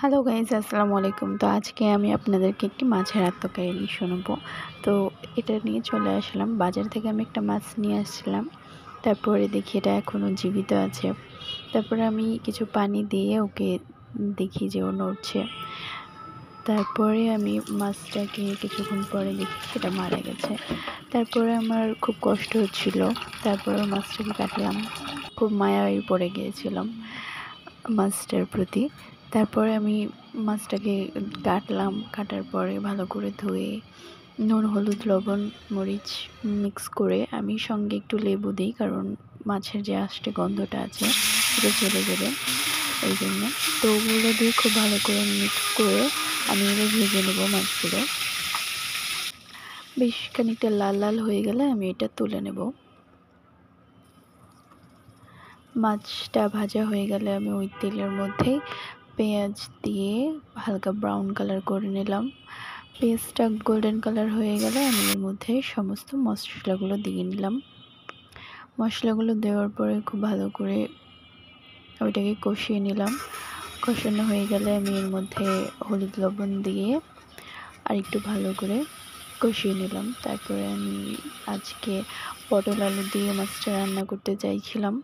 Hello guys, আসসালামু আলাইকুম। তো আজকে আমি আপনাদেরকে একটি মাছের আত্মকাহিনী শোনাবো। তো এটা নিয়ে চলে আসলাম বাজার থেকে। আমি একটা মাছ নিয়ে আসছিলাম, তারপরে দেখি এটা এখনও জীবিত আছে। তারপরে আমি কিছু পানি দিয়ে ওকে দেখি যে ও নড়ছে। তারপরে আমি মাছটাকে কিছুক্ষণ পরে দেখি সেটা মারা গেছে। তারপরে আমার খুব কষ্ট হচ্ছিল। তারপরে মাছটাকে কাটলাম, খুব মায়ায় পড়ে গিয়েছিলাম মাছটার প্রতি। তারপরে আমি মাছটাকে কাটলাম, কাটার পরে ভালো করে ধুয়ে নুন, হলুদ, লবণ, মরিচ মিক্স করে আমি সঙ্গে একটু লেবু দিই, কারণ মাছের যে আষ্টে গন্ধটা আছে সেটা চলে যাবে, এই জন্য। তো ওগুলো দিয়ে খুব ভালো করে মিক্স করে আমি এবার ভেজে নেবো মাছগুলো। বেশ খানিকটা লাল লাল হয়ে গেলে আমি এটা তুলে নেব। মাছটা ভাজা হয়ে গেলে আমি ওই তেলের মধ্যেই পেঁয়াজ দিয়ে হালকা ব্রাউন কালার করে নিলাম। পেঁয়াজটা গোল্ডেন কালার হয়ে গেলে আমি এর মধ্যে সমস্ত মশলাগুলো দিয়ে নিলাম। মশলাগুলো দেওয়ার পরে খুব ভালো করে ওইটাকে কষিয়ে নিলাম। কষানো হয়ে গেলে আমি এর মধ্যে হলুদ লবণ দিয়ে আর একটু ভালো করে কষিয়ে নিলাম। তারপরে আমি আজকে পটল আলু দিয়ে মাছটা রান্না করতে চাইছিলাম।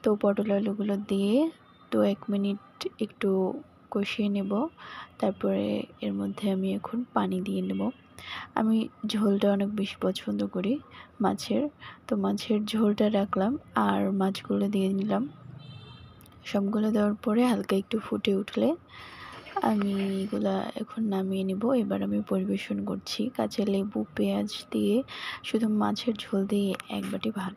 তো পটল আলুগুলো দিয়ে 1 মিনিট একটু কষিয়ে নেব। তারপরে এর মধ্যে আমি এখন পানি দিয়ে নেব। আমি ঝোলটা অনেক বেশি পছন্দ করি মাছের, তো মাছের ঝোলটা রাখলাম আর মাছগুলো দিয়ে নিলাম। সবগুলো দেওয়ার পরে হালকা একটু ফুটে উঠলে আমি এগুলা এখন নামিয়ে নেব। এবার আমি পরিবেশন করছি কাঁচা লেবু, পেঁয়াজ দিয়ে শুধু মাছের ঝোল দিয়ে এক বাটি ভাত।